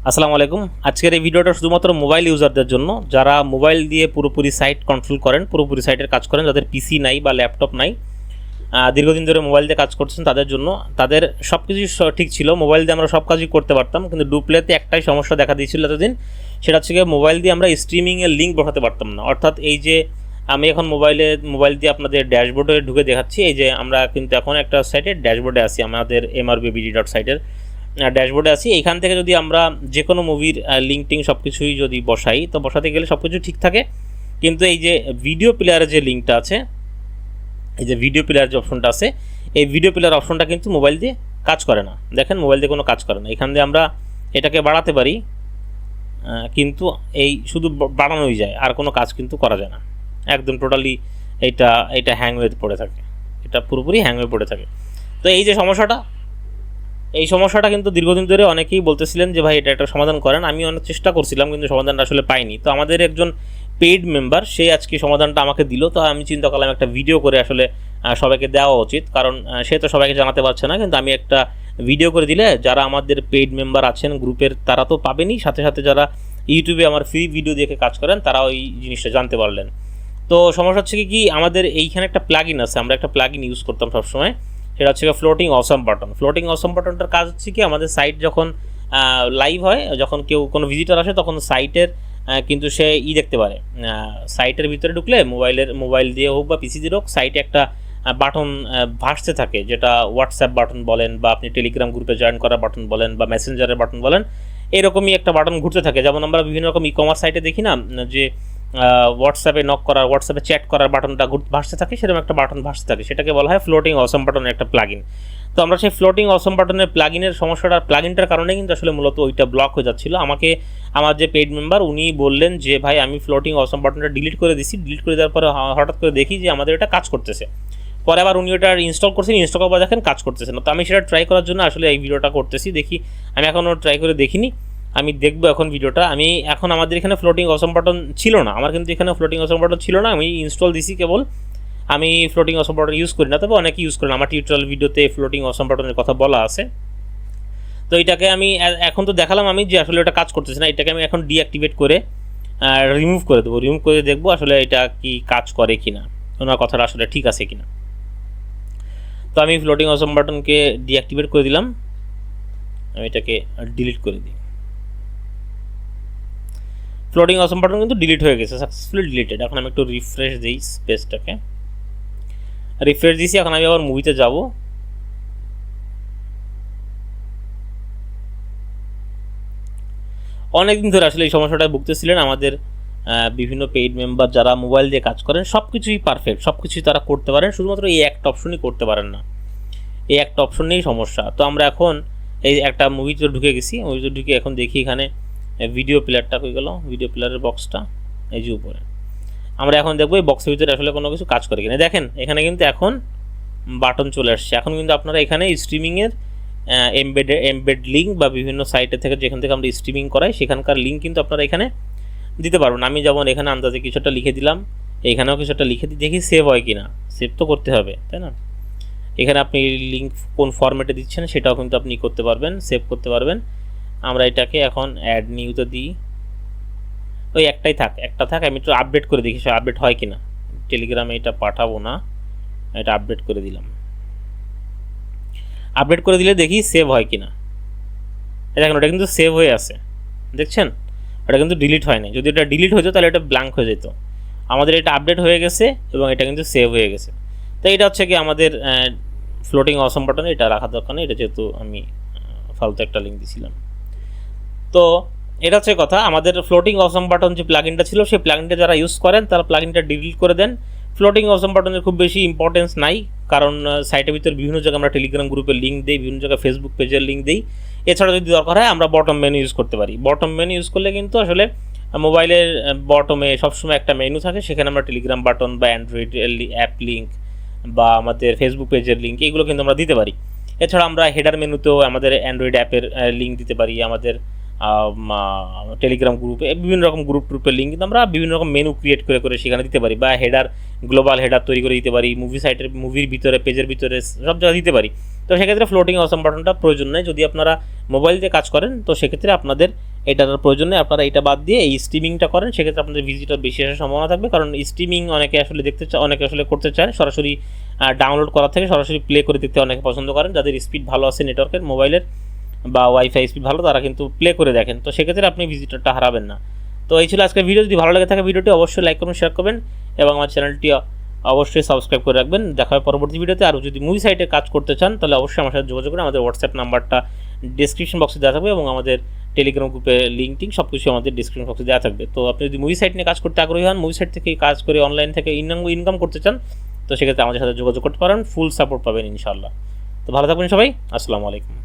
আসসালামু আলাইকুম। আজকের এই ভিডিওটা শুধুমাত্র মোবাইল ইউজারদের জন্য, যারা মোবাইল দিয়ে পুরোপুরি সাইট কন্ট্রোল করেন, পুরোপুরি সাইটের কাজ করেন, যাদের পিসি নাই বা ল্যাপটপ নাই, দীর্ঘদিন ধরে মোবাইল দিয়ে কাজ করছেন তাদের জন্য। তাদের সব কিছুই ঠিক ছিল, মোবাইল দিয়ে আমরা সব কাজই করতে পারতাম, কিন্তু ডুপ্লেতে একটাই সমস্যা দেখা দিয়েছিল এতদিন। সেটা হচ্ছে গিয়ে মোবাইল দিয়ে আমরা স্ট্রিমিংয়ের লিঙ্ক বসাতে পারতাম না। অর্থাৎ এই যে আমি এখন মোবাইল দিয়ে আপনাদের ড্যাশবোর্ডে ঢুকে দেখাচ্ছি, এই যে আমরা কিন্তু এখন একটা সাইটের ড্যাশবোর্ডে আছি, আমাদের mrbvd সাইটের ড্যাশবোর্ডে আছি। এইখান থেকে যদি আমরা যে কোনো মুভির লিঙ্ক টিঙ্ক সব কিছুই যদি বসাই, তো বসাতে গেলে সব কিছু ঠিক থাকে, কিন্তু এই যে ভিডিও প্লেয়ারের যে লিঙ্কটা আছে, এই যে ভিডিও প্লেয়ার যে অপশনটা আছে, এই ভিডিও প্লেয়ার অপশনটা কিন্তু মোবাইল দিয়ে কাজ করে না। দেখেন, মোবাইল দিয়ে কোনো কাজ করে না। এখান দিয়ে আমরা এটাকে বাড়াতে পারি, কিন্তু এই শুধু বাড়ানোই যায়, আর কোনো কাজ কিন্তু করা যায় না। একদম টোটালি এটা হ্যাং হয়ে পড়ে থাকে, এটা পুরোপুরি হ্যাং হয়ে পড়ে থাকে। তো এই যে সমস্যাটা কিন্তু দীর্ঘদিন ধরে অনেকেই বলতেছিলেন যে ভাই এটা একটা সমাধান করেন। আমি অনেক চেষ্টা করছিলাম, কিন্তু সমাধানটা আসলে পাইনি। তো আমাদের একজন পেইড মেম্বার, সে আজকে সমাধানটা আমাকে দিল। তো আমি চিন্তা করলাম একটা ভিডিও করে আসলে সবাইকে দেওয়া উচিত, কারণ সে তো সবাইকে জানাতে পারছে না, কিন্তু আমি একটা ভিডিও করে দিলে যারা আমাদের পেইড মেম্বার আছেন গ্রুপের, তারা তো পাবেনই, সাথে সাথে যারা ইউটিউবে আমার ফ্রি ভিডিও দেখে কাজ করেন তারাও এই জিনিসটা জানতে পারলেন। তো সমস্যা হচ্ছে কি, আমাদের এইখানে একটা প্লাগইন আছে, আমরা একটা প্লাগইন ইউজ করতাম সবসময়, সেটা হচ্ছে ফ্লোটিং অসম বাটন। ফ্লোটিং অসম বাটনটার কাজ হচ্ছে কি, আমাদের সাইট যখন লাইভ হয়, যখন কেউ কোনো ভিজিটর আসে, তখন সাইটের কিন্তু সে দেখতে পারে, সাইটের ভিতরে ঢুকলে মোবাইল দিয়ে হোক বা পিসি দিয়ে হোক, সাইটে একটা বাটন ভাসতে থাকে, যেটা হোয়াটসঅ্যাপ বাটন বলেন, বা আপনি টেলিগ্রাম গ্রুপে জয়েন করার বাটন বলেন, বা মেসেঞ্জারের বাটন বলেন, এরকমই একটা বাটন ঘুরতে থাকে। যেমন আমরা বিভিন্ন রকম কমার্স সাইটে দেখি না, যে হোয়াটসঅ্যাপে নক করার, হোয়াটসঅ্যাপে চ্যাট করার বাটনটা ভাসতে থাকে, সেরকম একটা বাটন ভাসতে থাকে, সেটাকে বলা হয় ফ্লোটিং অসম বাটনের একটা প্লাগইন। তো আমরা সেই ফ্লোটিং অসম বাটনের প্লাগইনের প্লাগইনটার কারণে কিন্তু আসলে মূলত ওইটা ব্লক হয়ে যাচ্ছিল। আমাকে আমার যে পেইড মেম্বার, উনি বললেন যে ভাই আমি ফ্লোটিং অসম বাটনটা ডিলিট করে দিছি। ডিলিট করে দেওয়ার পরে হঠাৎ করে দেখি যে আমাদের এটা কাজ করতেছে। পরে আবার উনি ওটা ইনস্টল করছেন, ইনস্টল করার দেখেন কাজ করতেছে না। তো আমি সেটা ট্রাই করার জন্য আসলে এই ভিডিওটা করতেছি। দেখি, আমি এখনও ট্রাই করে দেখিনি, আমি দেখবো এখন ভিডিওটা। আমাদের এখানে ফ্লোটিং অসম বাটন ছিল না, আমার কিন্তু এখানে ফ্লোটিং অসম বাটন ছিল না, আমি ইনস্টল দিছি কেবল। আমি ফ্লোটিং অসম বাটন ইউজ করি না, তবে অনেকে ইউজ করেন। আমার টিউটোরিয়াল ভিডিওতে ফ্লোটিং অসম বাটনের কথা বলা আছে। তো এটাকে আমি এখন তো দেখালাম আমি যে আসলে এটা কাজ করতেছে না, এটাকে আমি এখন ডিঅ্যাক্টিভেট করে রিমুভ করে দেবো। রিমুভ করে দেখবো আসলে এটা কি কাজ করে কিনা, ওনার কথাটা আসলে ঠিক আছে কিনা। তো আমি ফ্লোটিং অসম বাটনকে ডিঅ্যাক্টিভেট করে দিলাম, আমি এটাকে ডিলিট করে দিই। ফ্লোটিং অসম বাটন কিন্তু ডিলিট হয়ে গেছে, সাকসেসফুলি ডিলিটেড। এখন আমি একটু রিফ্রেশ দিই, স্পেসটাকে রিফ্রেশ দিয়েছি। এখন আমি আবার মুভিতে যাব। অনেকদিন ধরে আসলে এই সমস্যাটায় ভুগতেছিলেন আমাদের বিভিন্ন পেইড মেম্বার, যারা মোবাইল দিয়ে কাজ করেন। সব কিছুই পারফেক্ট, সব কিছুই তারা করতে পারেন, শুধুমাত্র এই একটা অপশনই করতে পারেন না। এই একটা অপশন নিয়েই সমস্যা। তো আমরা এখন এই একটা মুভিতে ঢুকে গেছি, মুভিতে ঢুকে এখন দেখি এখানে ভিডিও প্লেয়ারটা হয়ে গেল, ভিডিও প্লেয়ারের বক্সটা এই যে উপরে। আমরা এখন দেখবো এই বক্সের ভিতরে আসলে কোনো কিছু কাজ করে কিনা। দেখেন, এখানে কিন্তু এখন বাটন চলে আসছে। এখন কিন্তু আপনারা এখানে স্ট্রিমিংয়ের এমবেড লিঙ্ক বা বিভিন্ন সাইটে থেকে, যেখান থেকে আমরা স্ট্রিমিং করাই, সেখানকার লিঙ্ক কিন্তু আপনারা এখানে দিতে পারবেন। আমি যেমন এখানে আন্দাজে কিছুটা লিখে দিলাম, এখানেও কিছুটা লিখে দিই, দেখি সেভ হয় কিনা। সেভ তো করতে হবে, তাই না? এখানে আপনি লিঙ্ক কোন ফরম্যাটে দিচ্ছেন সেটাও কিন্তু আপনি করতে পারবেন, সেভ করতে পারবেন। আমরা এটাকে এখন অ্যাড নিউতে দিই, ওই একটা থাক। আমি একটু আপডেট করে দেখি সে আপডেট হয় কিনা। টেলিগ্রামে এটা পাঠাবো না, এটা আপডেট করে দিলাম। আপডেট করে দিলে দেখি সেভ হয় কিনা। দেখেন, ওটা কিন্তু সেভ হয়ে আছে, দেখছেন? ওটা কিন্তু ডিলিট হয় না। যদি এটা ডিলিট হতো তাহলে এটা ব্ল্যাঙ্ক হয়ে যেত। আমাদের এটা আপডেট হয়ে গেছে এবং এটা কিন্তু সেভ হয়ে গেছে। তো এটা হচ্ছে কি আমাদের ফ্লোটিং অসম বাটন, এটা রাখা দরকার নেই, এটা যেহেতু আমি ফালতু একটা লিঙ্ক দিয়েছিলাম। তো এটা হচ্ছে কথা। আমাদের ফ্লোটিং অসম বাটন যে প্লাগইনটা ছিল, সেই প্লাগইনটা যারা ইউজ করেন তারা প্লাগইনটা ডিলিট করে দেন। ফ্লোটিং অসম বাটনের খুব বেশি ইম্পর্টেন্স নাই, কারণ সাইটের ভিতরে বিভিন্ন জায়গায় আমরা টেলিগ্রাম গ্রুপের লিঙ্ক দিই, বিভিন্ন জায়গায় ফেসবুক পেজের লিঙ্ক দিই। এছাড়া যদি দরকার হয় আমরা বটম মেনু ইউজ করতে পারি। বটম মেনু ইউজ করলে কিন্তু আসলে মোবাইলের বটমে সবসময় একটা মেনু থাকে, সেখানে আমরা টেলিগ্রাম বাটন বা অ্যান্ড্রয়েড অ্যাপ লিঙ্ক বা আমাদের ফেসবুক পেজের লিঙ্ক, এগুলো কিন্তু আমরা দিতে পারি। এছাড়া আমরা হেডার মেনুতেও আমাদের অ্যান্ড্রয়েড অ্যাপের লিঙ্ক দিতে পারি, আমাদের টেলিগ্রাম গ্রুপে বিভিন্ন রকম গ্রুপের লিঙ্ক কিন্তু আমরা বিভিন্ন রকম মেনু ক্রিয়েট করে সেখানে দিতে পারি, বা হেডার গ্লোবাল হেডার তৈরি করে দিতে পারি, মুভির ভিতরে পেজের ভিতরে সব জায়গায় দিতে পারি। তো সেক্ষেত্রে ফ্লোটিং অসম বাটনটা প্রয়োজন নেই। যদি আপনারা মোবাইল দিয়ে কাজ করেন তো সেক্ষেত্রে আপনাদের এটার প্রয়োজন নেই। আপনারা এটা বাদ দিয়ে এই স্ট্রিমিংটা করেন, সেক্ষেত্রে আপনাদের ভিজিটর বেশি আসার সম্ভাবনা থাকবে। কারণ স্ট্রিমিং অনেকে আসলে অনেকে আসলে করতে চায় সরাসরি ডাউনলোড করার থেকে সরাসরি প্লে করে দেখতে অনেকে পছন্দ করেন। যাদের স্পিড ভালো আছে নেটওয়ার্কের, মোবাইলের বা ওয়াইফাই স্পিড ভালো, তারা কিন্তু প্লে করে দেখেন। তো সেক্ষেত্রে আপনি ভিজিটরটা হারাবেন না। তো এই ছিল আজকের ভিডিও। যদি ভালো লাগে থাকে ভিডিওটি অবশ্যই লাইক করুন, শেয়ার করবেন এবং আমার চ্যানেলটি অবশ্যই সাবস্ক্রাইব করে রাখবেন। দেখা হয় পরবর্তী ভিডিওতে। আর যদি মুভি সাইটে কাজ করতে চান তাহলে অবশ্যই আমার সাথে যোগাযোগ করুন। আমাদের হোয়াটসঅ্যাপ নাম্বারটা ডিসক্রিপশন বক্সে দেওয়া থাকবে এবং আমাদের টেলিগ্রাম গ্রুপের লিঙ্ক টিঙ্ক সব কিছু আমাদের ডিসক্রিপশন বক্সে দেওয়া থাকবে। তো আপনি যদি মুভি সাইট নিয়ে কাজ করতে আগ্রহী হন, মুভি সাইট থেকে কাজ করে অনলাইন থেকে ইনকাম করতে চান, তো সেক্ষেত্রে আমাদের সাথে যোগাযোগ করতে পারেন। ফুল সাপোর্ট পাবেন ইনশাআল্লাহ। তো ভালো থাকবেন সবাই। আসসালামু আলাইকুম।